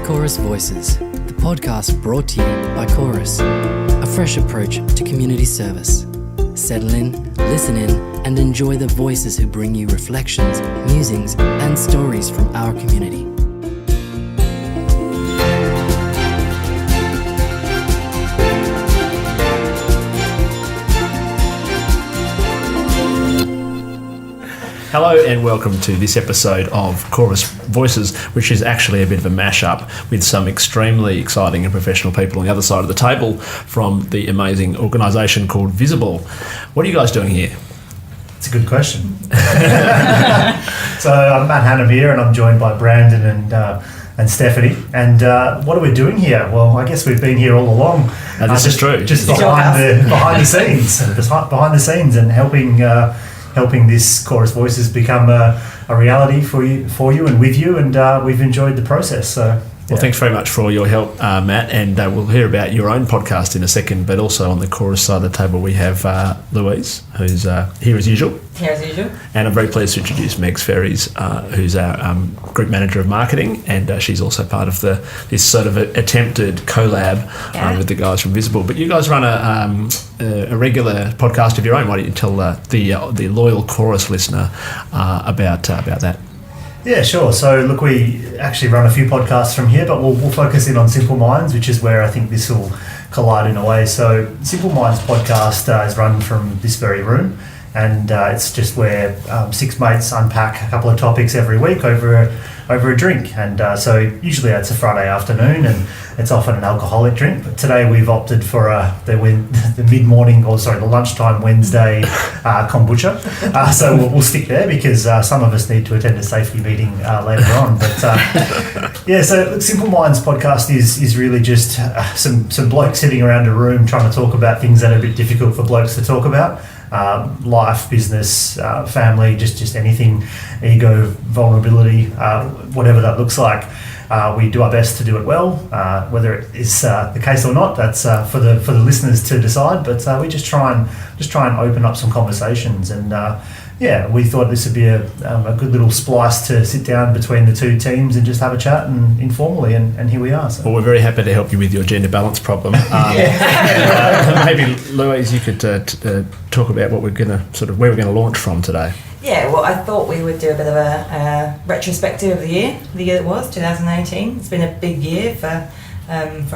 Chorus Voices, the podcast brought to you by Chorus, a fresh approach to community service. Settle in, listen in, and enjoy the voices who bring you reflections, musings, and stories from our community. Hello and welcome to this episode of Chorus Voices, which is actually a bit of a mashup with some extremely exciting and professional people on the other side of the table from the amazing organisation called Visible. What are you guys doing here? It's a good question. So I'm Matt Hannam here, and I'm joined by Brandon and Stephanie. And what are we doing here? Well, I guess we've been here all along. This is true. Just behind the scenes, and helping this Chorus Voices become a reality for you and with you, and we've enjoyed the process. So, well, thanks very much for all your help, Matt, and we'll hear about your own podcast in a second, but also on the Chorus side of the table we have Louise, who's here as usual. Here as usual. And I'm very pleased to introduce Megs who's our Group Manager of Marketing, and she's also part of this sort of attempted collab with the guys from Visible. But you guys run a regular podcast of your own. Why don't you tell the loyal Chorus listener about that? Yeah, sure. So look, we actually run a few podcasts from here, but we'll focus in on Simple Minds, which is where I think this will collide in a way. So Simple Minds podcast is run from this very room, and it's just where six mates unpack a couple of topics every week over a drink. And so usually it's a Friday afternoon, and it's often an alcoholic drink. But today we've opted for the mid-morning, the lunchtime Wednesday Kombucha. So we'll stick there because some of us need to attend a safety meeting later on. But so Simple Minds podcast is really just some blokes sitting around a room trying to talk about things that are a bit difficult for blokes to talk about. Life, business, family, just anything, ego, vulnerability, whatever that looks like. We do our best to do it well. Whether it is the case or not, that's for the listeners to decide. But we just try and open up some conversations, and we thought this would be a good little splice to sit down between the two teams and just have a chat and informally, and here we are. So. Well, we're very happy to help you with your gender balance problem. Maybe Louise, you could talk about what where we're going to launch from today. Yeah, well, I thought we would do a bit of a retrospective of the year that was 2018. It's been a big year for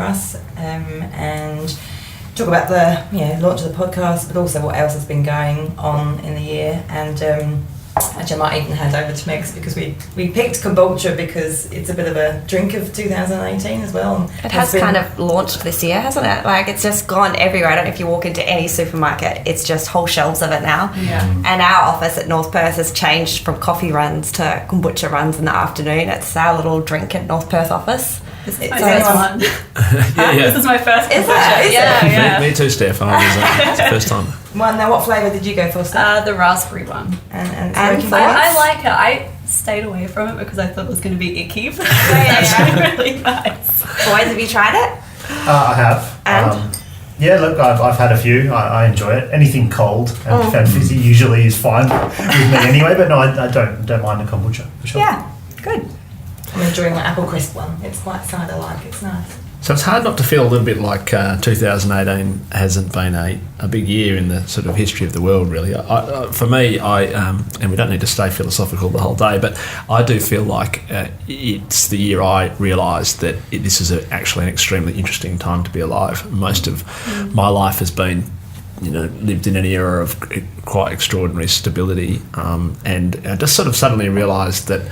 us, and talk about the launch of the podcast, but also what else has been going on in the year. And actually, I might even hand over to Megs because we picked Kombucha because it's a bit of a drink of 2018 as well. It has kind of launched this year, hasn't it? Like, it's just gone everywhere. I don't know if you walk into any supermarket, it's just whole shelves of it now. Yeah. And our office at North Perth has changed from coffee runs to Kombucha runs in the afternoon. It's our little drink at North Perth office. This is my first one. This is my first Is Kombucha. it? Yeah. Me too, Steph. It's the first time. Well, now, what flavour did you go for, Steph? The raspberry one. And I like it. I stayed away from it because I thought it was going to be icky. But it's actually really nice. Boys, have you tried it? I have. And? Look, I've had a few. I enjoy it. Anything cold and fizzy usually is fine with me anyway. But no, I don't mind the kombucha for sure. Yeah, good. I'm enjoying the apple crisp one. It's quite cider-like. It's nice. So it's hard not to feel a little bit like 2018 hasn't been a big year in the sort of history of the world, really. For me, and we don't need to stay philosophical the whole day, but I do feel like it's the year I realised that this is actually an extremely interesting time to be alive. Most of my life has been lived in an era of quite extraordinary stability, and I just sort of suddenly realised that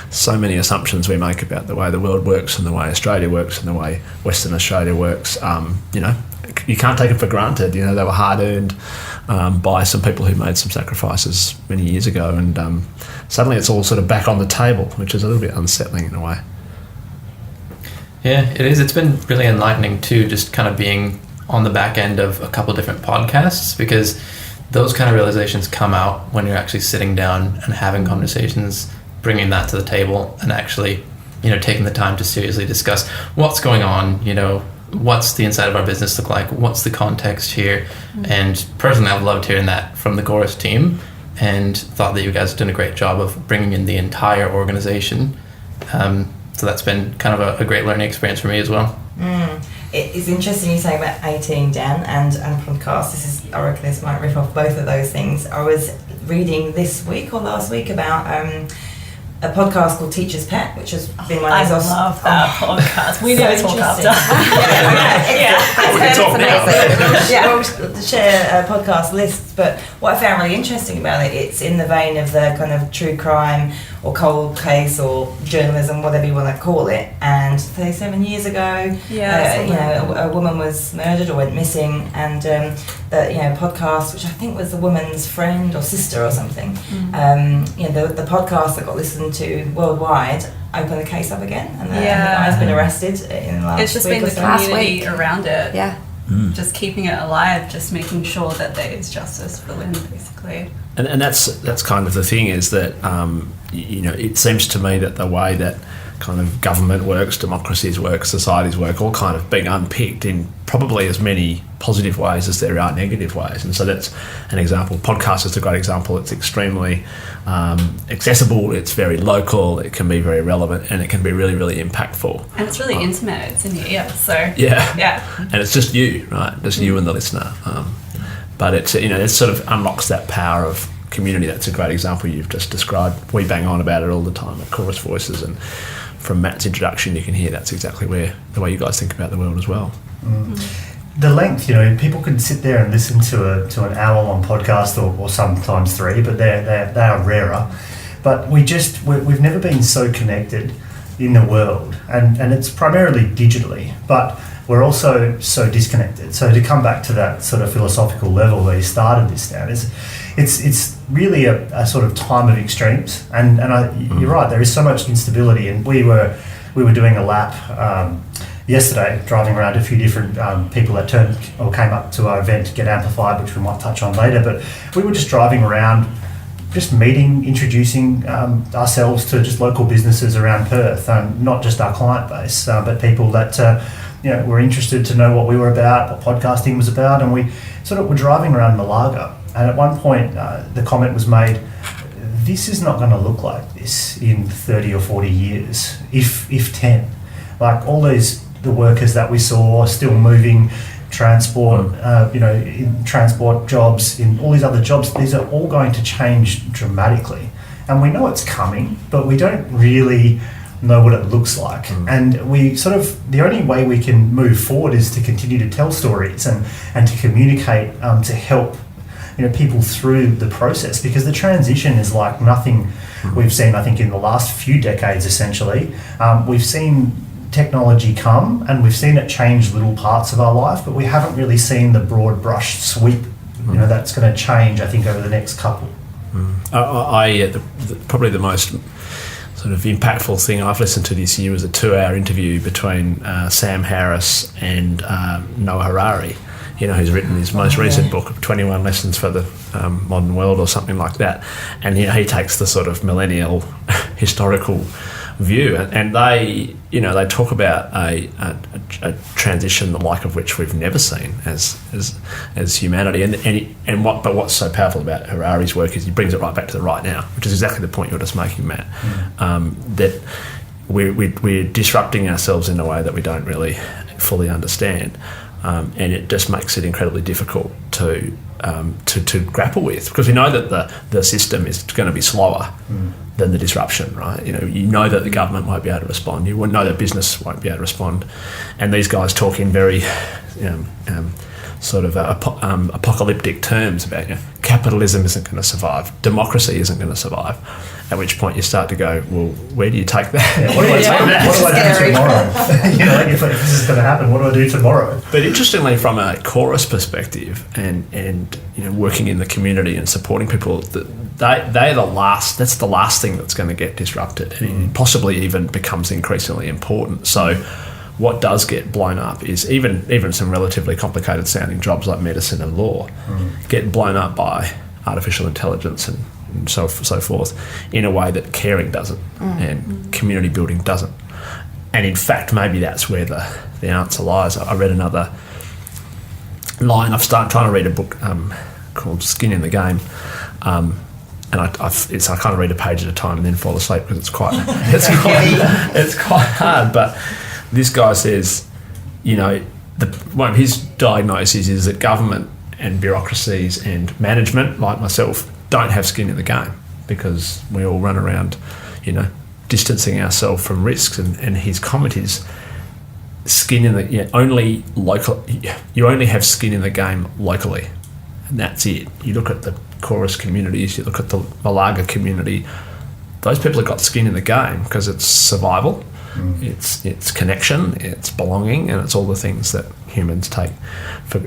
so many assumptions we make about the way the world works and the way Australia works and the way Western Australia works, you can't take it for granted. They were hard earned by some people who made some sacrifices many years ago, and suddenly it's all sort of back on the table, which is a little bit unsettling in a way. Yeah, it is. It's been really enlightening too, just kind of being on the back end of a couple different podcasts, because those kind of realizations come out when you're actually sitting down and having conversations, bringing that to the table, and actually, taking the time to seriously discuss what's going on, what's the inside of our business look like, what's the context here. And personally, I've loved hearing that from the Chorus team, and thought that you guys have done a great job of bringing in the entire organization. So that's been kind of a great learning experience for me as well. It's interesting you say about 18, Dan, and podcast. I reckon this might rip off both of those things. I was reading this week or last week about a podcast called Teacher's Pet, which has been one of those. I love that podcast. We so need to talk after. We can talk now. We'll share podcast lists, but what I found really interesting about it, it's in the vein of the kind of true crime or cold case or journalism, whatever you want to call it. And 37 years ago, a woman was murdered or went missing, and the podcast, which I think was the woman's friend or sister or something, the podcast that got listened to worldwide opened the case up again, and the guy's been arrested in the last It's just week been or the so. community around it. Yeah. Just keeping it alive, just making sure that there is justice for Lynn, basically. And that's kind of the thing, is that it seems to me that the way that kind of government works, democracies work, societies work, all kind of being unpicked in probably as many positive ways as there are negative ways. And so that's an example. Podcast is a great example. It's extremely accessible, it's very local, it can be very relevant, and it can be really, really impactful. And it's really intimate, it's in your ear, so... Yeah. And it's just you, right? Just you and the listener. But it's, it sort of unlocks that power of community. That's a great example you've just described. We bang on about it all the time at Chorus Voices, and from Matt's introduction you can hear that's exactly the way you guys think about the world as well. The length, people can sit there and listen to an hour-long podcast or sometimes 3, but they are rarer. But we've never been so connected in the world, and it's primarily digitally, but we're also so disconnected. So to come back to that sort of philosophical level where you started this down, it's really a sort of time of extremes, and you're right, there is so much instability, and we were doing a lap yesterday, driving around a few different people that came up to our event to get amplified, which we might touch on later, but we were just driving around, just meeting, introducing ourselves to just local businesses around Perth, not just our client base, but people that were interested to know what we were about, what podcasting was about, and we sort of were driving around Malaga. And at one point, the comment was made, this is not going to look like this in 30 or 40 years, if 10. Like all the workers that we saw still moving, transport, in transport jobs, in all these other jobs, these are all going to change dramatically. And we know it's coming, but we don't really know what it looks like. And we sort of, the only way we can move forward is to continue to tell stories and to communicate, to help people through the process, because the transition is like nothing we've seen, I think, in the last few decades, essentially. We've seen technology come and we've seen it change little parts of our life, but we haven't really seen the broad brush sweep, that's going to change, I think, over the next couple. Probably the most sort of impactful thing I've listened to this year was a 2-hour interview between Sam Harris and Noah Harari, who's written his most recent book, 21 Lessons for the Modern World or something like that. And he takes the sort of millennial historical view, and they talk about a transition the like of which we've never seen as humanity. And what's so powerful about Harari's work is he brings it right back to the right now, which is exactly the point you're just making, Matt. That we're disrupting ourselves in a way that we don't really fully understand. And it just makes it incredibly difficult to grapple with, because we know that the system is going to be slower than the disruption, right? You know that the government won't be able to respond. You know that business won't be able to respond, and these guys talk in very sort of apocalyptic terms about capitalism isn't going to survive, democracy isn't going to survive. At which point you start to go, well, where do you take that? Yeah, what do I do tomorrow? If this is going to happen, what do I do tomorrow? But interestingly, from a chorus perspective, and working in the community and supporting people, they're the last. That's the last thing that's going to get disrupted, and possibly even becomes increasingly important. So, what does get blown up is even some relatively complicated sounding jobs like medicine and law get blown up by artificial intelligence and so forth, in a way that caring doesn't, and community building doesn't. And in fact, maybe that's where the answer lies. I read another line. I've started trying to read a book called Skin in the Game, and I kind of read a page at a time and then fall asleep because it's quite hard. But this guy says, one of his diagnoses is that government and bureaucracies and management, like myself, don't have skin in the game because we all run around, distancing ourselves from risks. And his comment is, you only have skin in the game locally, and that's it. You look at the chorus communities, you look at the Malaga community, those people have got skin in the game because it's survival, it's connection, it's belonging, and it's all the things that humans take for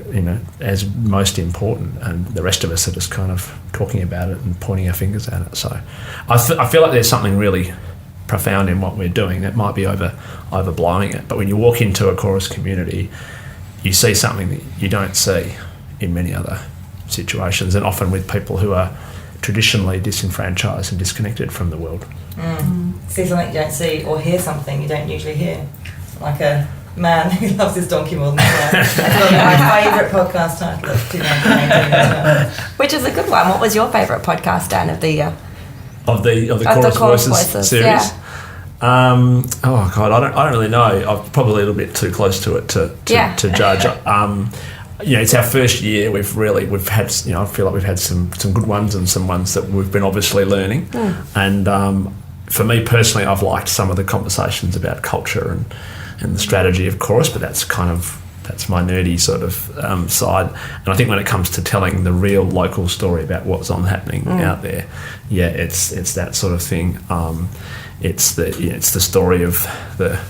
as most important, and the rest of us are just kind of talking about it and pointing our fingers at it. So I feel like there's something really profound in what we're doing that might be overblowing it, but when you walk into a chorus community, you see something that you don't see in many other situations, and often with people who are traditionally disenfranchised and disconnected from the world. See something you don't see, or hear something you don't usually hear, like a man who loves his donkey more than his wife. That's my favourite podcast title of 2019 as well. Which is a good one. What was your favourite podcast, Dan, of the year? Of the Chorus Voices series? Yeah. Oh God, I don't really know. I'm probably a little bit too close to it to judge. It's our first year. We've had, I feel like we've had some good ones and some ones that we've been obviously learning. And for me personally, I've liked some of the conversations about culture and the strategy of chorus, but that's my nerdy sort of side. And I think when it comes to telling the real local story about what's happening out there, it's that sort of thing. It's the story of the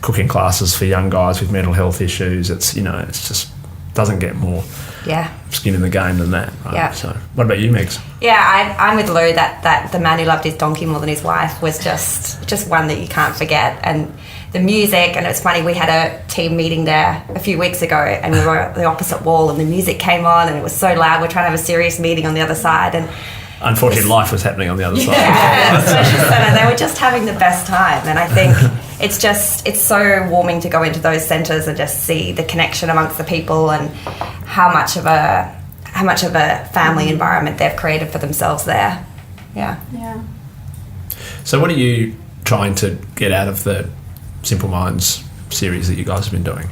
cooking classes for young guys with mental health issues. It's just doesn't get more skin in the game than that. Right? Yeah. So what about you, Megs? Yeah, I'm with Lou that the man who loved his donkey more than his wife was just one that you can't forget. And the music, and it's funny, we had a team meeting there a few weeks ago and we were at the opposite wall and the music came on and it was so loud. We're trying to have a serious meeting on the other side, and unfortunately life was happening on the other side. Yeah, they were just having the best time, and I think it's so warming to go into those centres and just see the connection amongst the people and how much of a family environment they've created for themselves there. Yeah. So what are you trying to get out of the Simple Minds series that you guys have been doing?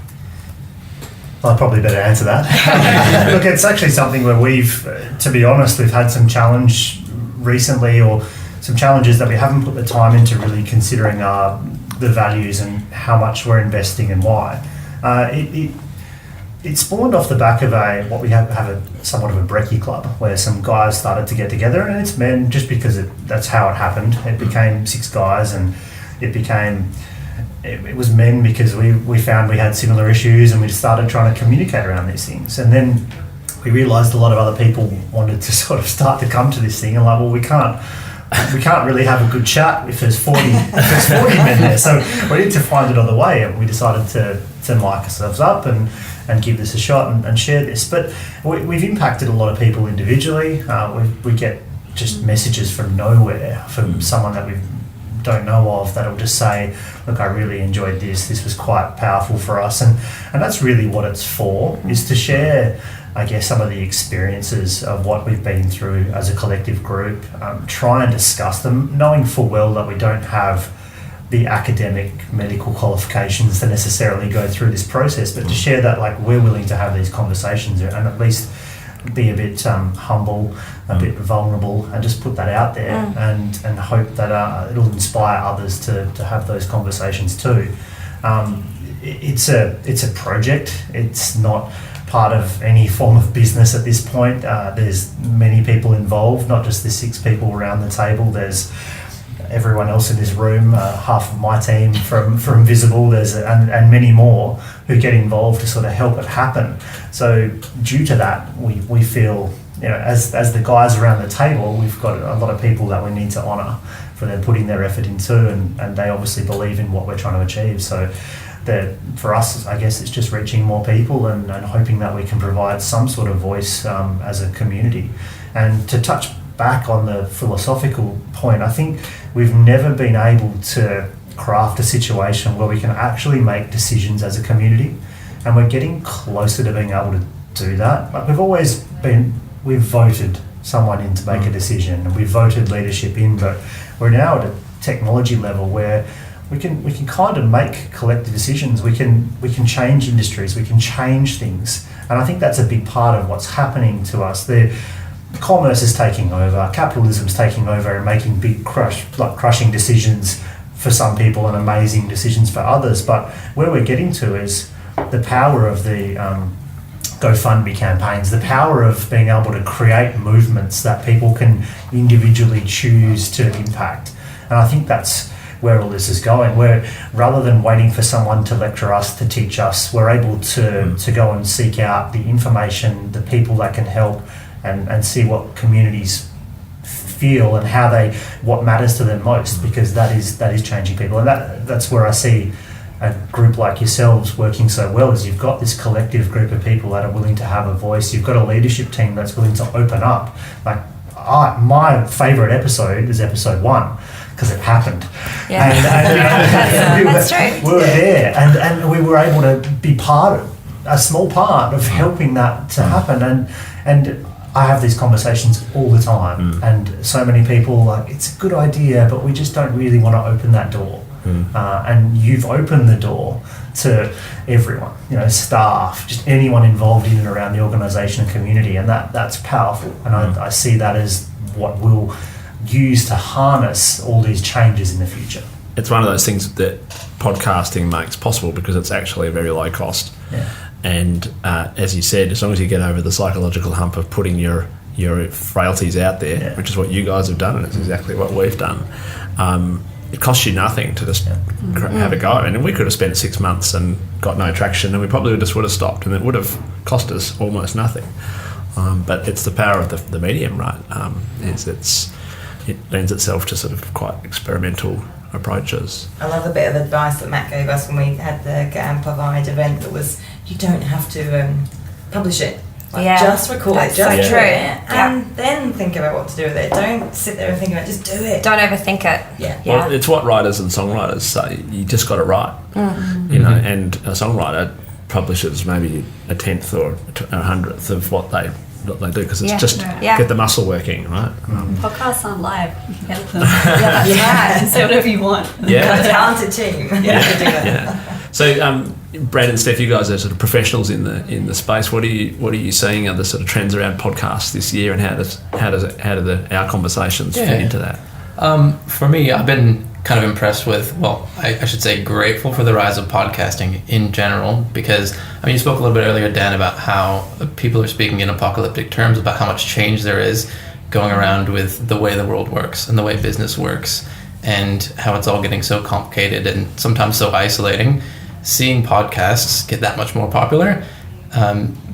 I'd probably better answer that. Look, it's actually something where to be honest, we've had some challenge recently, or some challenges that we haven't put the time into really considering the values and how much we're investing and why. It spawned off the back of what we have somewhat of a brekkie club, where some guys started to get together, and it's men just because that's how it happened. It became 6 guys, and it was men because we found we had similar issues, and we started trying to communicate around these things. And then we realised a lot of other people wanted to sort of start to come to this thing, and like, well, we can't really have a good chat if there's 40 men there. So we need to find another way, and we decided to mic ourselves up and give this a shot and share this. But we've impacted a lot of people individually. We get just messages from nowhere from someone that we don't know of that'll just say, look, I really enjoyed this was quite powerful for us, and that's really what it's for, is to share, I guess, some of the experiences of what we've been through as a collective group, try and discuss them, knowing full well that we don't have the academic medical qualifications to necessarily go through this process, but to share that, like, we're willing to have these conversations and at least be a bit humble, a bit vulnerable, and just put that out there, and hope that it'll inspire others to have those conversations too. It's a project. It's not part of any form of business at this point. There's many people involved, not just the 6 people around the table. There's everyone else in this room, half of my team from Visible, and many more who get involved to sort of help it happen. So due to that, we feel, as the guys around the table, we've got a lot of people that we need to honour for them putting their effort into, and they obviously believe in what we're trying to achieve. So for us, I guess it's just reaching more people and hoping that we can provide some sort of voice as a community. And to touch back on the philosophical point, I think we've never been able to craft a situation where we can actually make decisions as a community, and we're getting closer to being able to do that. Like, we've voted someone in to make a decision, and we voted leadership in, but we're now at a technology level where we can kind of make collective decisions. We can change industries. We can change things, and I think that's a big part of what's happening to us. The commerce is taking over, capitalism's taking over, and making big crushing decisions for some people and amazing decisions for others. But where we're getting to is the power of the GoFundMe campaigns, the power of being able to create movements that people can individually choose to impact. And I think that's where all this is going, where rather than waiting for someone to lecture us, to teach us, we're able to go and seek out the information, the people that can help, and see what communities feel and what matters to them most, because that is changing people. And that's where I see a group like yourselves working so well, is you've got this collective group of people that are willing to have a voice. You've got a leadership team that's willing to open up. Like my favourite episode is episode 1, because it happened. Yeah. That's true. We were there, and we were able to be a small part of helping that to happen. And I have these conversations all the time, and so many people like, it's a good idea, but we just don't really want to open that door. And you've opened the door to everyone, staff, just anyone involved in and around the organisation and community, and that's powerful. And I see that as what we'll use to harness all these changes in the future. It's one of those things that podcasting makes possible because it's actually a very low cost. Yeah. And as you said, as long as you get over the psychological hump of putting your frailties out there, which is what you guys have done, and it's exactly what we've done, it costs you nothing to just have a go. And we could have spent 6 months and got no traction, and we probably just would have stopped, and it would have cost us almost nothing. But it's the power of the medium, right? It lends itself to sort of quite experimental approaches. I love the bit of advice that Matt gave us when we had the Get and Provide event, that was, you don't have to publish it. Just record it, just do it, and then think about what to do with it. Don't sit there and think about it, just do it. Don't overthink it. Yeah. Well, it's what writers and songwriters say. You just got to write, and a songwriter publishes maybe a 10th or a 100th of what they do, because it's just get the muscle working, right? Podcasts aren't live. You can edit them. That's right. Say whatever you want. Yeah. A talented team. So, Brad and Steph, you guys are sort of professionals in the space. What are you seeing are the sort of trends around podcasts this year, and how do our conversations fit into that? For me, I've been kind of impressed with, I should say grateful for the rise of podcasting in general, because you spoke a little bit earlier, Dan, about how people are speaking in apocalyptic terms about how much change there is going around with the way the world works and the way business works, and how it's all getting so complicated and sometimes so isolating. Seeing podcasts get that much more popular,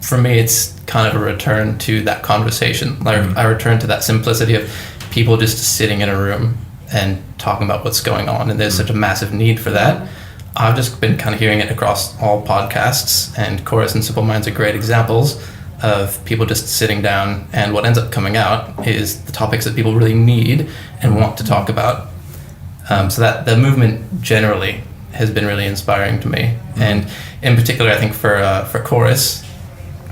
for me, it's kind of a return to that conversation. I return to that simplicity of people just sitting in a room and talking about what's going on, and there's such a massive need for that. I've just been kind of hearing it across all podcasts, and Chorus and Simple Minds are great examples of people just sitting down, and what ends up coming out is the topics that people really need and want to talk about. So that the movement generally has been really inspiring to me, and in particular, I think for Chorus,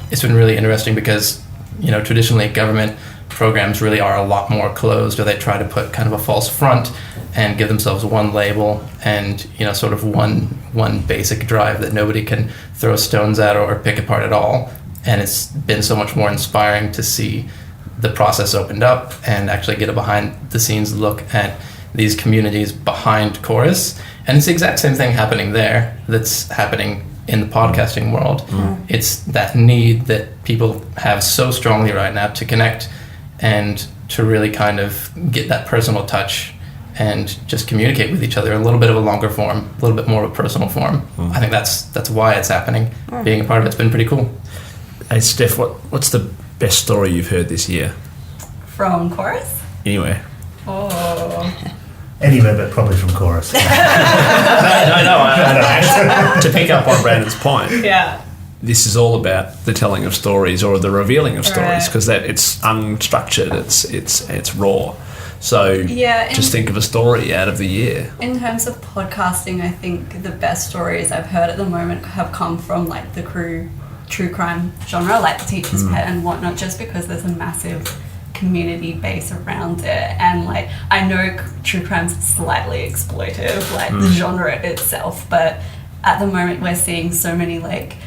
it's been really interesting because traditionally government programs really are a lot more closed, or they try to put kind of a false front and give themselves one label and sort of one basic drive that nobody can throw stones at or pick apart at all. And it's been so much more inspiring to see the process opened up and actually get a behind the scenes look at these communities behind Chorus. And it's the exact same thing happening there that's happening in the podcasting world. It's that need that people have so strongly right now to connect and to really kind of get that personal touch and just communicate with each other a little bit of a longer form, a little bit more of a personal form. I think that's why it's happening. Being a part of it's been pretty cool. Hey Steph, what's the best story you've heard this year? From Chorus? Anywhere. Anywhere, but probably from Chorus. No. To pick up on Brandon's point. Yeah. This is all about the telling of stories, or the revealing of stories, because it's unstructured, it's raw. So just think of a story out of the year. In terms of podcasting, I think the best stories I've heard at the moment have come from like the true crime genre, like The Teacher's Pet and whatnot, just because there's a massive community base around it. And like, I know true crime's slightly exploitive, like the genre itself, but at the moment we're seeing so many like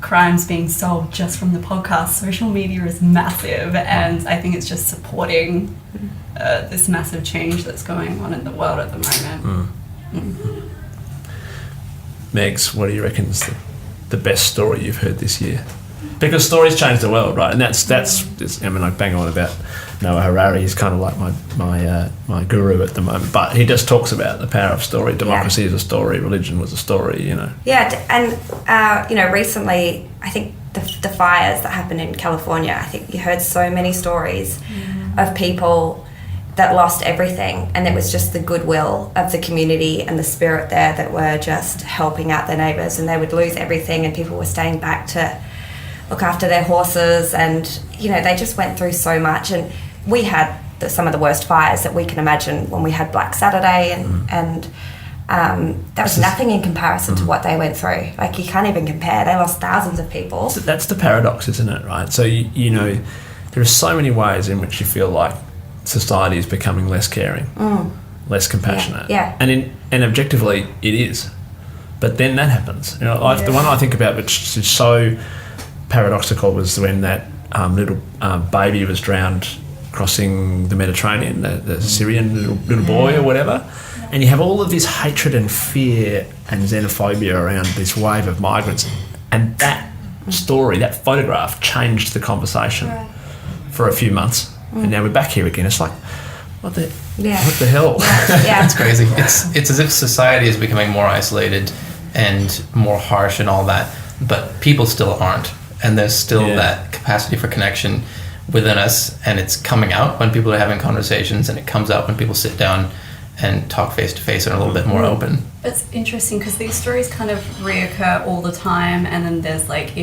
crimes being solved just from the podcast. Social media is massive, and I think it's just supporting this massive change that's going on in the world at the moment. Megs, what do you reckon is the best story you've heard this year? Because stories change the world, right? And that's I mean, I bang on about Noah Harari. He's kind of like my guru at the moment. But he just talks about the power of story. Democracy is a story. Religion was a story, you know. Yeah, and, recently, I think the fires that happened in California, I think you heard so many stories of people that lost everything, and it was just the goodwill of the community and the spirit there that were just helping out their neighbours, and they would lose everything and people were staying back to look after their horses, and they just went through so much. And we had some of the worst fires that we can imagine when we had Black Saturday, and that was nothing in comparison to what they went through. Like, you can't even compare. They lost thousands of people. So that's the paradox, isn't it, right? So there are so many ways in which you feel like society is becoming less caring, less compassionate. Yeah. And objectively it is. But then that happens. The one I think about which is so paradoxical was when that little baby was drowned crossing the Mediterranean, the Syrian little boy or whatever. And you have all of this hatred and fear and xenophobia around this wave of migrants. And that story, that photograph, changed the conversation for a few months. And now we're back here again. It's like, what the hell? Yeah. It's crazy. It's as if society is becoming more isolated and more harsh and all that, but people still aren't. And there's still that capacity for connection within us, and it's coming out when people are having conversations, and it comes out when people sit down and talk face to face and are a little bit more open. It's interesting because these stories kind of reoccur all the time, and then there's like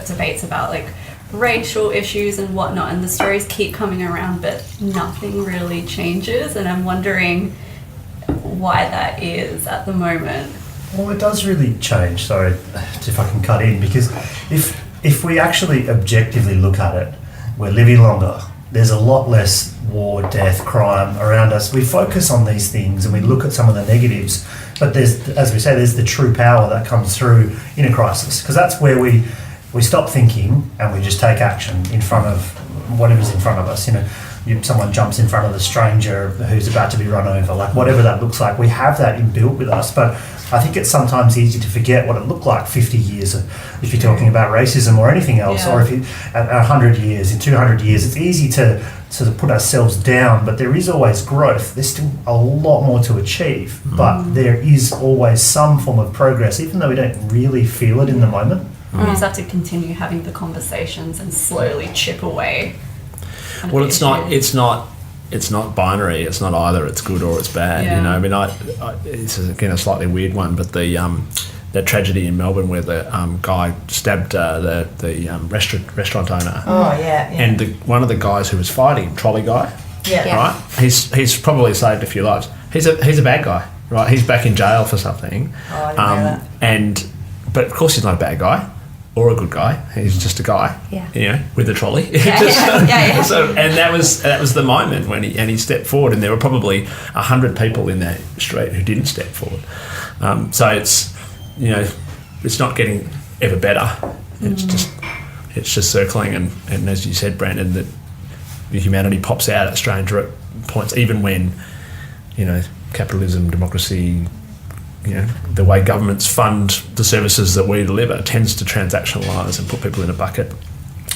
debates about like racial issues and whatnot, and the stories keep coming around, but nothing really changes. And I'm wondering why that is at the moment. Well, it does really change. Sorry if I can cut in, because if we actually objectively look at it, we're living longer. There's a lot less war, death, crime around us. We focus on these things and we look at some of the negatives, but there's, as we say, there's the true power that comes through in a crisis, because that's where we stop thinking and we just take action in front of whatever's in front of us. Someone jumps in front of the stranger who's about to be run over, like whatever that looks like. We have that inbuilt with us, but I think it's sometimes easy to forget what it looked like 50 years, if you're talking about racism or anything else, or if you, 100 years, in 200 years, it's easy to sort of put ourselves down, but there is always growth. There's still a lot more to achieve, but there is always some form of progress, even though we don't really feel it in the moment. We just have to continue having the conversations and slowly chip away. Well, it's not binary. It's not either it's good or it's bad. Yeah. I mean, this is again a slightly weird one, but that tragedy in Melbourne where the guy stabbed the restaurant owner. Oh yeah. And one of the guys who was fighting, trolley guy. Yeah. Right. He's probably saved a few lives. He's a bad guy. Right. He's back in jail for something. Oh, I didn't know that. But of course he's not a bad guy. Or a good guy. He's just a guy, with a trolley. So, and that was the moment when he stepped forward, and there were probably 100 people in that street who didn't step forward. So it's not getting ever better. It's just circling, and as you said, Brandon, that the humanity pops out at strange points, even when capitalism, democracy. The way governments fund the services that we deliver tends to transactionalise and put people in a bucket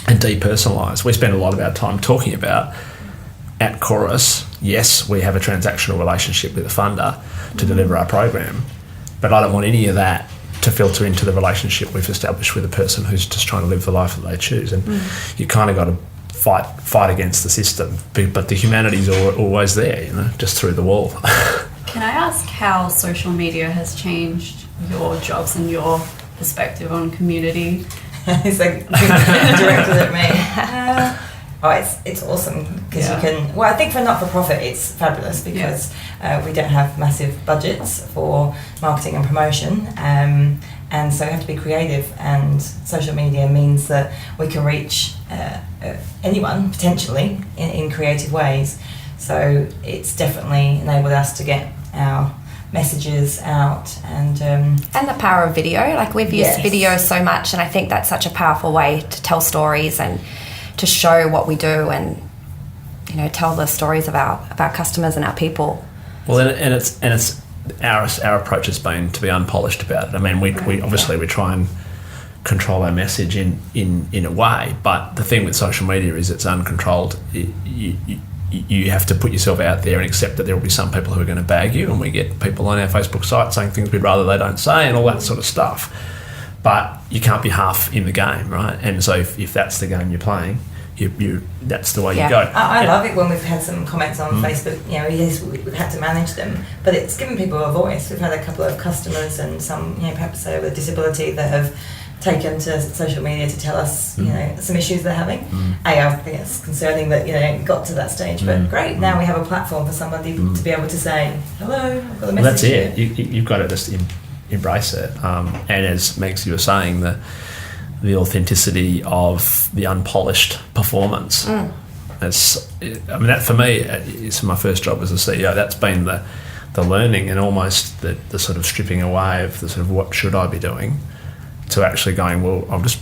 and depersonalise. We spend a lot of our time talking about, at Chorus, yes, we have a transactional relationship with a funder to deliver our program, but I don't want any of that to filter into the relationship we've established with a person who's just trying to live the life that they choose. And you kind of got to fight against the system, but the humanity's always there, just through the wall. Can I ask how social media has changed your jobs and your perspective on community? It's like directed at me. It's awesome because you can. Well, I think for not-for-profit, it's fabulous because we don't have massive budgets for marketing and promotion, and so we have to be creative, and social media means that we can reach anyone potentially in creative ways. So it's definitely enabled us to get our messages out, and the power of video. Like, we've used video so much, and I think that's such a powerful way to tell stories and to show what we do, and tell the stories of our customers and our people. Well, and it's our approach has been to be unpolished about it. I mean, we obviously we try and control our message in a way, but the thing with social media is it's uncontrolled. You have to put yourself out there and accept that there will be some people who are going to bag you, and we get people on our Facebook site saying things we'd rather they don't say and all that sort of stuff. But you can't be half in the game, right? And so if that's the game you're playing, you that's the way you go. I love it when we've had some comments on Facebook. We've had to manage them, but it's given people a voice. We've had a couple of customers and some, perhaps with a disability that have taken to social media to tell us, some issues they're having. I think it's concerning that, it got to that stage, but great, now we have a platform for somebody to be able to say, hello, I've got a message. Well, that's it. You've got to just embrace it. And as Megs, you were saying, the authenticity of the unpolished performance. That for me, it's my first job as a CEO. That's been the learning, and almost the sort of stripping away of the sort of what should I be doing, to actually going, well, I'll just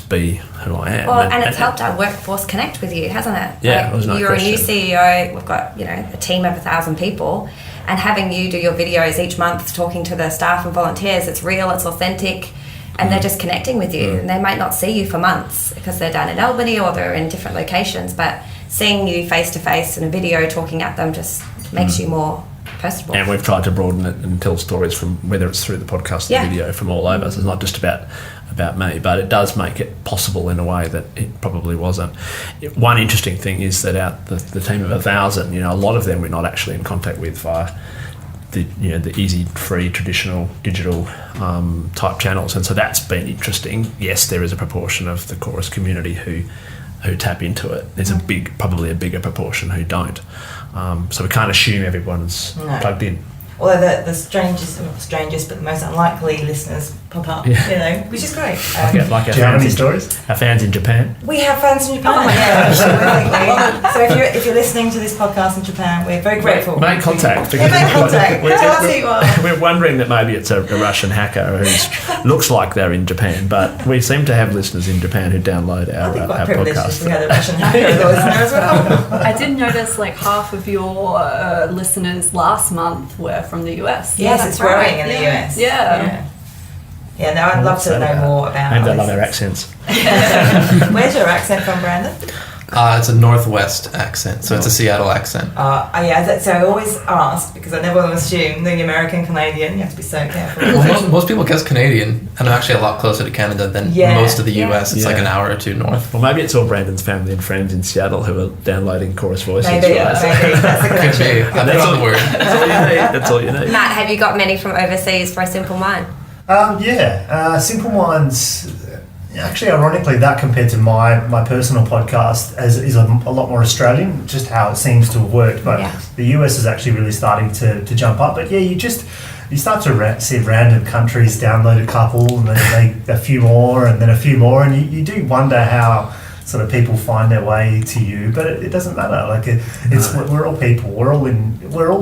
be who I am. Well, and it's helped our workforce connect with you, hasn't it? Yeah, it was no You're question. a new CEO. We've got a team of 1,000 people, and having you do your videos each month, talking to the staff and volunteers, it's real, it's authentic, and they're just connecting with you. And they might not see you for months because they're down in Albany or they're in different locations, but seeing you face to face in a video, talking at them, just makes you more personable. And we've tried to broaden it and tell stories from, whether it's through the podcast or the video, from all over. So it's not just about me, but it does make it possible in a way that it probably wasn't. One interesting thing is that out the team of 1,000, a lot of them we're not actually in contact with via the easy, free, traditional, digital type channels, and so that's been interesting. Yes, there is a proportion of the chorus community who tap into it. There's probably a bigger proportion who don't. So we can't assume everyone's plugged in. Although the strangest, but the most unlikely listeners pop up, which is great. Do you have any stories? Our fans in Japan. We have fans in Japan. Absolutely. So if you're listening to this podcast in Japan, we're very grateful. Make contact. Make contact. Tell us who you are. We're wondering that maybe it's a Russian hacker who looks like they're in Japan, but we seem to have listeners in Japan who download our podcast. We had a Russian hacker listener as well. I did notice half of your listeners last month were from the US. Yes, it's growing in the US. Yeah, no, I'd love to know more about Maybe they love our accents. Where's your accent from, Brandon? It's a Northwest accent, so it's a Seattle accent. So I always ask, because I never want to assume the American Canadian. You have to be so careful. Well, most people guess Canadian, and I'm actually a lot closer to Canada than most of the US. It's like an hour or two north. Well, maybe it's all Brandon's family and friends in Seattle who are downloading Chorus Voices. Maybe that's the Could be. That's on the word. That's all you need. Matt, have you got many from overseas for a Simple Mind? Simple Minds. Actually, ironically, that compared to my personal podcast is a lot more Australian, just how it seems to have worked. But the US is actually really starting to jump up. But you start to see random countries download a couple, and then a few more, and then a few more, and you do wonder how sort of people find their way to you. But it doesn't matter. We're all people. We're all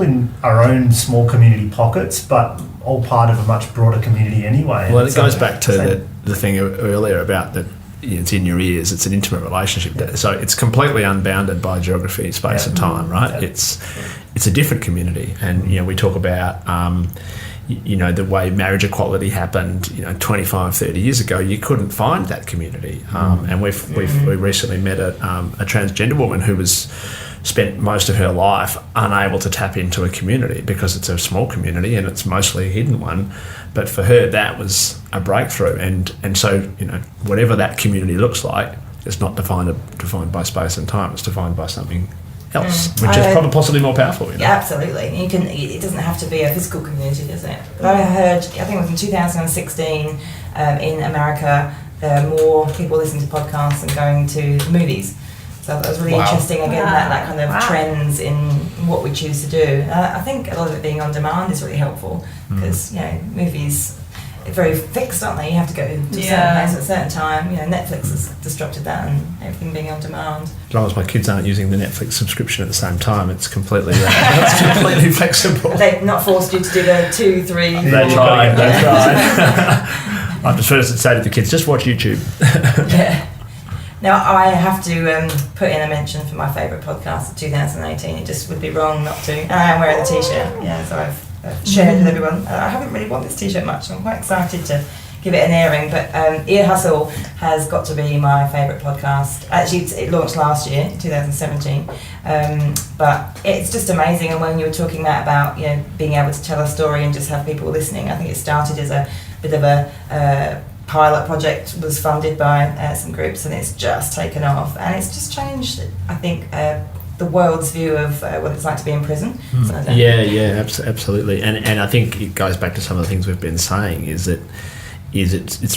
in our own small community pockets, but all part of a much broader community anyway. Well, it goes back to the thing earlier about that it's in your ears. It's an intimate relationship, so it's completely unbounded by geography, space, and time. Right? It's a different community, and we talk about the way marriage equality happened 25, 30 years ago. You couldn't find that community, and we recently met a transgender woman who was spent most of her life unable to tap into a community because it's a small community and it's mostly a hidden one. But for her, that was a breakthrough. And so, whatever that community looks like, it's not defined by space and time. It's defined by something else, which is probably possibly more powerful. Yeah, absolutely. It doesn't have to be a physical community, does it? But I heard, I think it was in 2016, in America, there are more people listening to podcasts and going to movies. So that was really interesting, again, that kind of trends in what we choose to do. I think a lot of it being on demand is really helpful because, movies, very fixed, aren't they? You have to go to a certain place at a certain time. You know, Netflix has disrupted that, and everything being on demand. As long as my kids aren't using the Netflix subscription at the same time, it's completely it's completely flexible. They've not forced you to do the 2, 3, 4. That's right. That's right. I just first say to the kids, just watch YouTube. Yeah. Now, I have to put in a mention for my favourite podcast of 2018. It just would be wrong not to. And I am wearing the T-shirt, so I've shared with everyone. I haven't really worn this T-shirt much, so I'm quite excited to give it an airing. But Ear Hustle has got to be my favourite podcast. Actually, it launched last year, 2017. But it's just amazing. And when you were talking about being able to tell a story and just have people listening, I think it started as a bit of a pilot project, was funded by some groups, and it's just taken off, and it's just changed, I think, the world's view of what it's like to be in prison. Absolutely. And I think it goes back to some of the things we've been saying, it's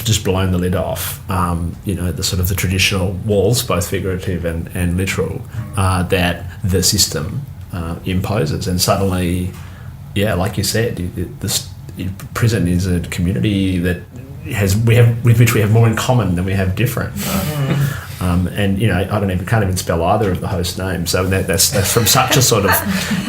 just blown the lid off, the sort of the traditional walls, both figurative and literal, that the system imposes. And suddenly, like you said, prison is a community that with which we have more in common than we have different. And can't even spell either of the host names, so that's from such a sort of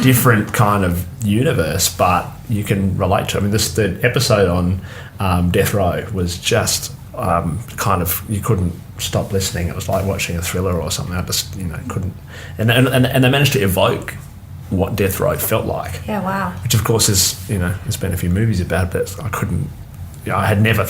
different kind of universe, but you can relate to. I mean, the episode on Death Row was just you couldn't stop listening. It was like watching a thriller or something. I just couldn't, and they managed to evoke what Death Row felt like. Yeah, wow. Which of course is there's been a few movies about it, but I couldn't. I had never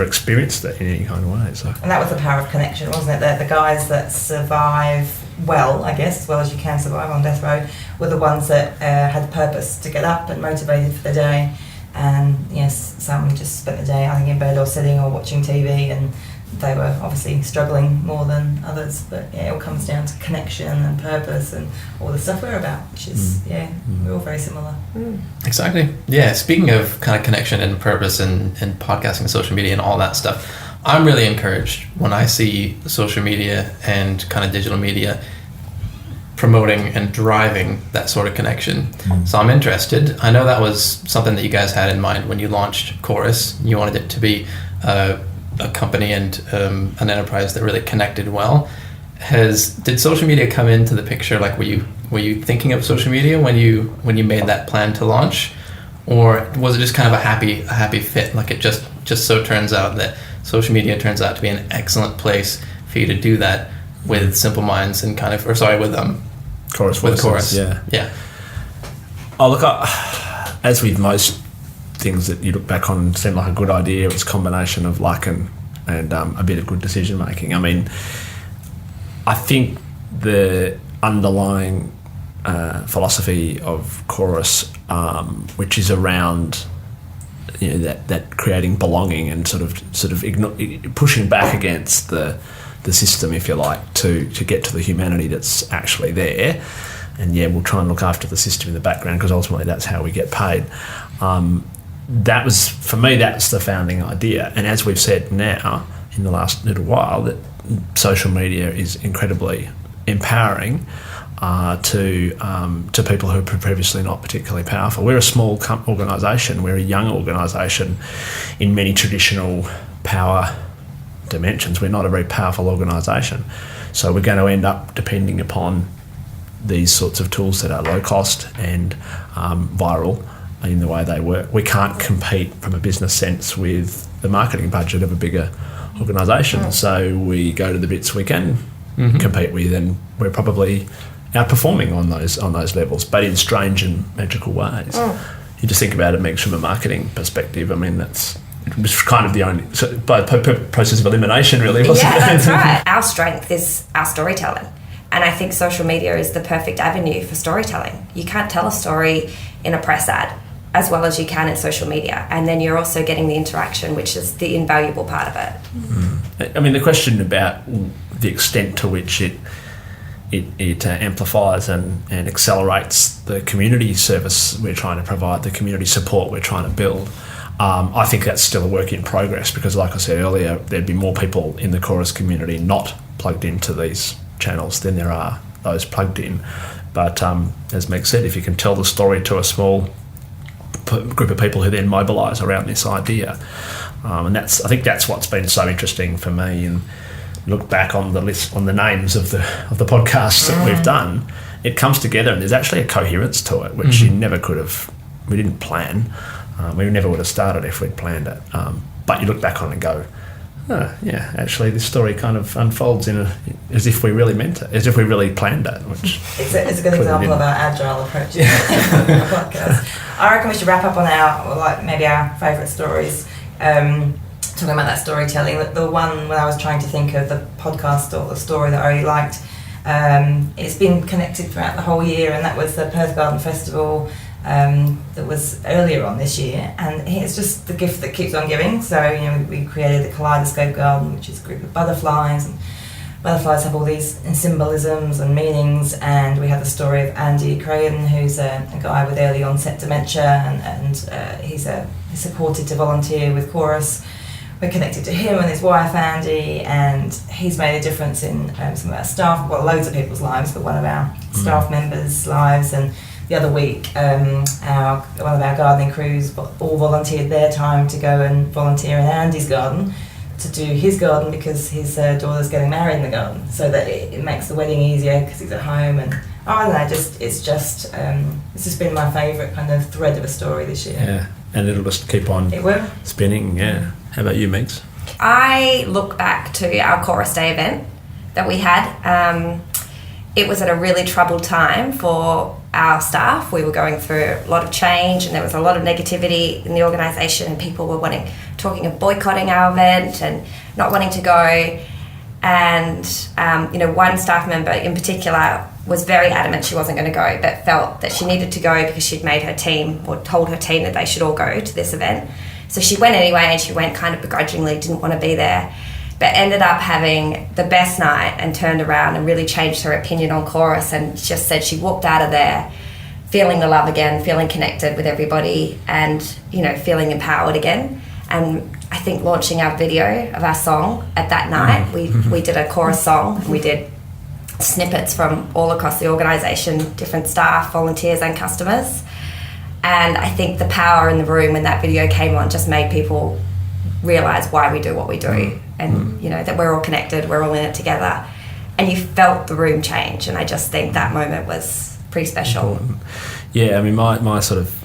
experienced it in any kind of way. So. And that was the power of connection, wasn't it? The guys that survive well, I guess, as well as you can survive on death row, were the ones that had the purpose to get up and motivated for the day. And yes, some just spent the day, I think, in bed or sitting or watching TV, and they were obviously struggling more than others. But it all comes down to connection and purpose and all the stuff we're about, which is, we're all very similar. Exactly. Yeah, speaking of kind of connection and purpose and podcasting and social media and all that stuff, I'm really encouraged when I see social media and kind of digital media promoting and driving that sort of connection. So I'm interested. I know that was something that you guys had in mind when you launched Chorus. You wanted it to be a company and an enterprise that really connected well. Did social media come into the picture? Like, were you thinking of social media when you made that plan to launch, or was it just kind of a happy fit? Like, it just so turns out that social media turns out to be an excellent place for you to do that with Simple Minds and with Chorus. With Chorus. Yeah. Oh, look, as with most things that you look back on and seem like a good idea, it was a combination of luck and a bit of good decision making. I mean, I think the underlying philosophy of Chorus, which is around that creating belonging and sort of pushing back against the system, if you like, to get to the humanity that's actually there. And we'll try and look after the system in the background, because ultimately that's how we get paid. That was, for me, that's the founding idea. And as we've said now in the last little while, that social media is incredibly empowering to people who are previously not particularly powerful. We're a small organisation. We're a young organisation in many traditional power dimensions. We're not a very powerful organisation. So we're going to end up depending upon these sorts of tools that are low cost and viral in the way they work. We can't compete from a business sense with the marketing budget of a bigger organisation. So we go to the bits we can compete with, and we're probably outperforming on those levels, but in strange and magical ways. You just think about it, Megs, from a marketing perspective. I mean, it was kind of the only process of elimination, really, wasn't it? Yeah, that's right. Our strength is our storytelling. And I think social media is the perfect avenue for storytelling. You can't tell a story in a press ad as well as you can in social media. And then you're also getting the interaction, which is the invaluable part of it. I mean, the question about the extent to which it amplifies and accelerates the community service we're trying to provide, the community support we're trying to build, I think that's still a work in progress, because like I said earlier, there'd be more people in the Chorus community not plugged into these channels than there are those plugged in. But as Meg said, if you can tell the story to a small group of people who then mobilise around this idea. And I think that's what's been so interesting for me. And look back on the list, on the names of the podcasts that we've done, it comes together and there's actually a coherence to it, which you never could have. We didn't plan. We never would have started if we'd planned it. But you look back on it and go, oh, yeah, actually this story kind of unfolds as if we really meant it, as if we really planned it. Which it's a good example of our agile approach to our podcast. I reckon we should wrap up on maybe our favourite stories. Talking about that storytelling, the one when I was trying to think of the podcast or the story that I really liked, it's been connected throughout the whole year, and that was the Perth Garden Festival that was earlier on this year, and it's just the gift that keeps on giving. So we created the Kaleidoscope Garden, which is a group of butterflies, and butterflies have all these symbolisms and meanings, and we had the story of Andy Crayon, who's a guy with early onset dementia, and he's supported to volunteer with Chorus. We're connected to him and his wife Andy, and he's made a difference in some of our staff, well, loads of people's lives, but one of our staff members' lives. And the other week, one of our gardening crews all volunteered their time to go and volunteer in Andy's garden to do his garden, because his daughter's getting married in the garden, so that it makes the wedding easier because he's at home. And I don't know, it's just been my favourite kind of thread of a story this year. Yeah, and it'll just keep on spinning. Yeah. How about you, Megs? I look back to our Chorus Day event that we had. It was at a really troubled time for our staff. We were going through a lot of change, and there was a lot of negativity in the organisation, and people were talking of boycotting our event and not wanting to go. And one staff member in particular was very adamant she wasn't going to go, but felt that she needed to go because she'd made her team, or told her team, that they should all go to this event. So she went anyway, and she went kind of begrudgingly, didn't want to be there, but ended up having the best night and turned around and really changed her opinion on Chorus, and just said she walked out of there feeling the love again, feeling connected with everybody, and feeling empowered again. And I think launching our video of our song at that night, we did a Chorus song, and we did snippets from all across the organisation, different staff, volunteers and customers. And I think the power in the room when that video came on just made people realise why we do what we do, and that we're all connected, we're all in it together, and you felt the room change. And I just think that moment was pretty special. Important. Yeah, I mean, my sort of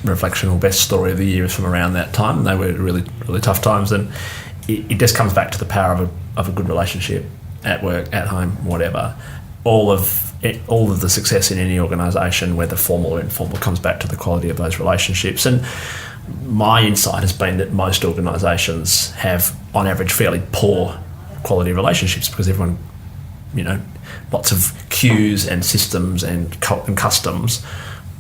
reflection or best story of the year is from around that time. They were really, really tough times, and it just comes back to the power of a good relationship at work, at home, whatever. All of the success in any organisation, whether formal or informal, comes back to the quality of those relationships. And my insight has been that most organisations have, on average, fairly poor quality relationships, because everyone, lots of cues and systems and customs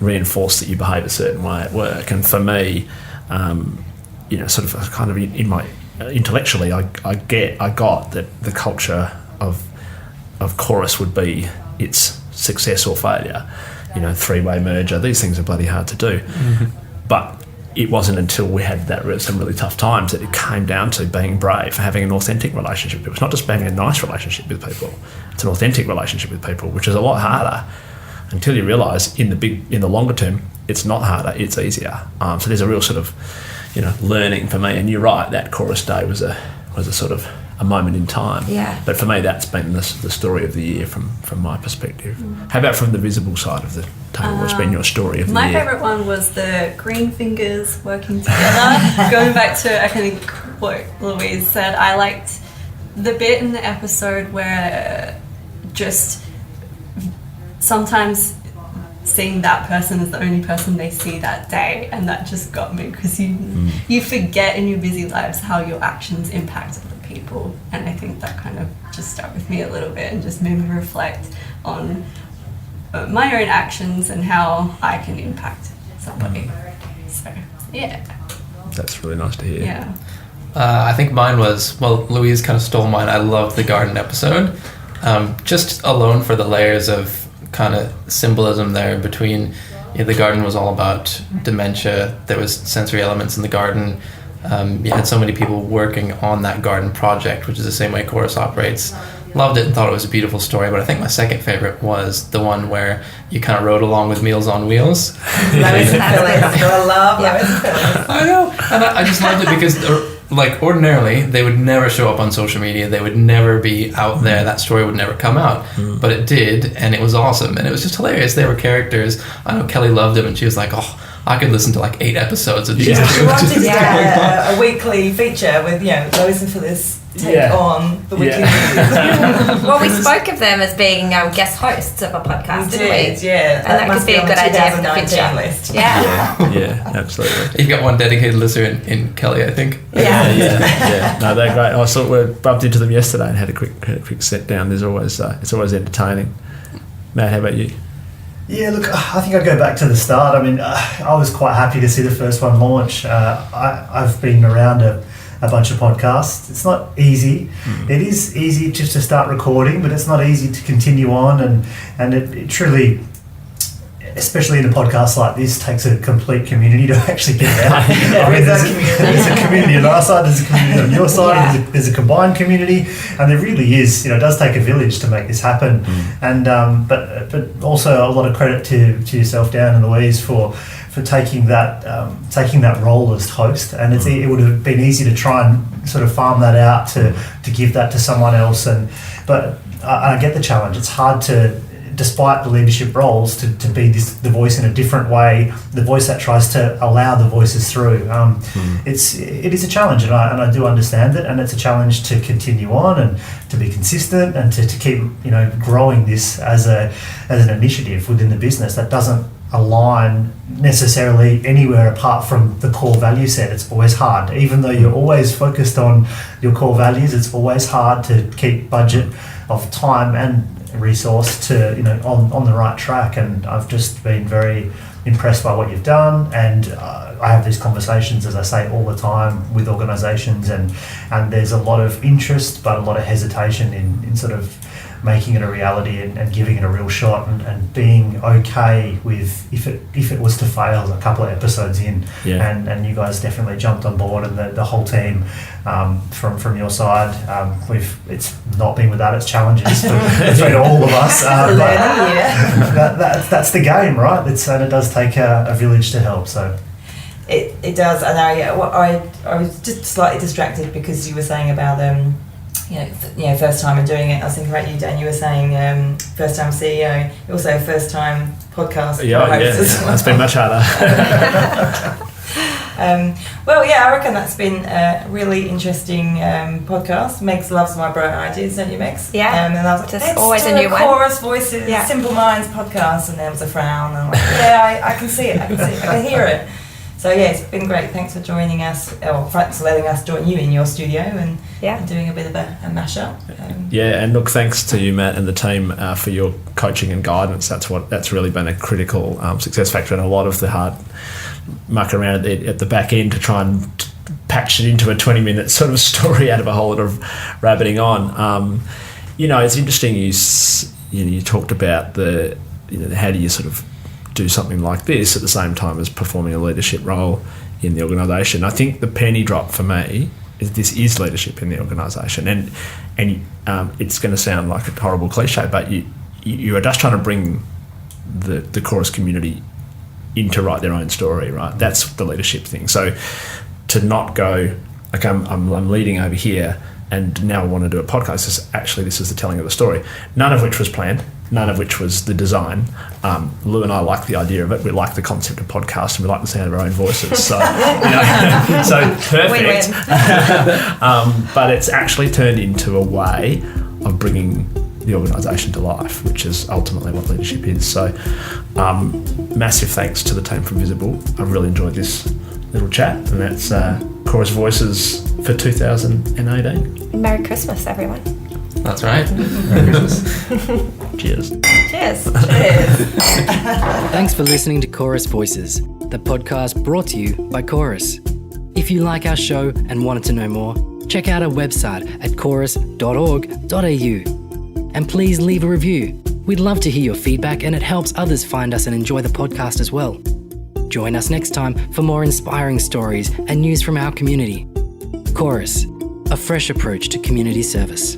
reinforce that you behave a certain way at work. And for me, sort of kind of in my intellectually, I got that the culture of Chorus would be its success or failure. Three-way merger, these things are bloody hard to do. But it wasn't until we had some really tough times that it came down to being brave, having an authentic relationship. It was not just having a nice relationship with people, it's an authentic relationship with people, which is a lot harder until you realise in the longer term it's not harder, it's easier. So there's a real sort of learning for me. And you're right, that Chorus Day was a sort of a moment in time. Yeah. But for me, that's been the story of the year from my perspective. How about from the visible side of the table? What's been your story of the year? My favourite one was the green fingers working together. Going back to, I think, what Louise said, I liked the bit in the episode where just sometimes seeing that person as the only person they see that day, and that just got me, because you forget in your busy lives how your actions impact other people, and I think that kind of just stuck with me a little bit and just made me reflect on my own actions and how I can impact somebody. So yeah, that's really nice to hear. Yeah. I think mine was, Louise kind of stole mine. I loved the garden episode, just alone for the layers of kind of symbolism there between the garden was all about dementia, there was sensory elements in the garden, you had so many people working on that garden project, which is the same way Chorus operates. loved it and thought it was a beautiful story. But I think my second favorite was the one where you kind of rode along with Meals on Wheels. Lois and Phyllis. I love Lois and Phyllis. I know, and I just loved it because, like, ordinarily they would never show up on social media. They would never be out there. That story would never come out, but it did, and it was awesome, and it was just hilarious. They were characters. I know Kelly loved them, and she was like, "Oh, I could listen to like 8 episodes of these." Yeah. She wanted to do a weekly feature with Lois and Phyllis take on the weekly news. Well, we spoke of them as being guest hosts of a podcast, didn't we? Yeah. And that could be a good idea for the future. list. Yeah, absolutely. You've got one dedicated listener in Kelly, I think. Yeah. No, they're great. I saw we bumped into them yesterday and had a quick sit down. There's always it's always entertaining. Matt, how about you? Yeah, look, I think I'd go back to the start. I mean, I was quite happy to see the first one launch. I've been around a bunch of podcasts. It's not easy. It is easy just to start recording, but it's not easy to continue on. And it truly, especially in a podcast like this, takes a complete community to actually get it out. There's a community on our side, there's a community on your side, there's a combined community, and there really is. It does take a village to make this happen. And but also a lot of credit to yourself, Dan and Louise, for taking that role as host. And it would have been easy to try and sort of farm that out to give that to someone else. But I get the challenge. It's hard to, despite the leadership roles, to be the voice in a different way, the voice that tries to allow the voices through. It is a challenge, and I do understand it, and it's a challenge to continue on and to be consistent and to keep growing this as an initiative within the business that doesn't align necessarily anywhere apart from the core value set. It's always hard, even though you're always focused on your core values. It's always hard to keep budget of time and resource to on the right track. And I've just been very impressed by what you've done, and I have these conversations, as I say, all the time with organisations, and there's a lot of interest but a lot of hesitation in sort of making it a reality and giving it a real shot, and being okay with if it was to fail a couple of episodes in. And you guys definitely jumped on board, and the whole team from your side, it's not been without its challenges for all of us, but that's the game, right? And it does take a village to help. So it does. And I was just slightly distracted because you were saying about first time and doing it. I was thinking about you, Dan. You were saying first time CEO, also first time podcast. That's been much harder. I reckon that's been a really interesting podcast. Megs loves my bright ideas, don't you, Megs? Yeah. And I was like, just always a new one. Chorus Voices, Simple Minds podcast, and there was a frown. And I'm like, I can see it. I can hear it. So it's been great. Thanks for joining us, or thanks for letting us join you in your studio and doing a bit of a mashup. And look, thanks to you, Matt, and the team for your coaching and guidance. That's really been a critical success factor, and a lot of the hard muck around at the back end to try and patch it into a 20-minute sort of story out of a whole lot of rabbiting on. It's interesting. You talked about the how do you sort of do something like this at the same time as performing a leadership role in the organisation. I think the penny drop for me is this is leadership in the organisation, and it's going to sound like a horrible cliche, but you are just trying to bring the chorus community in to write their own story, right? That's the leadership thing. So to not go, like I'm leading over here and now I want to do a podcast, this is the telling of the story, none of which was planned, none of which was the design. Lou and I like the idea of it. We like the concept of podcast, and we like the sound of our own voices. So, so perfect. But it's actually turned into a way of bringing the organisation to life, which is ultimately what leadership is. So, massive thanks to the team from Visible. I've really enjoyed this little chat, and that's Chorus Voices for 2018. Merry Christmas, everyone. That's right. Merry Christmas. Cheers. Cheers. Thanks for listening to Chorus Voices, the podcast brought to you by Chorus. If you like our show and wanted to know more, check out our website at chorus.org.au. And please leave a review. We'd love to hear your feedback, and it helps others find us and enjoy the podcast as well. Join us next time for more inspiring stories and news from our community. Chorus, a fresh approach to community service.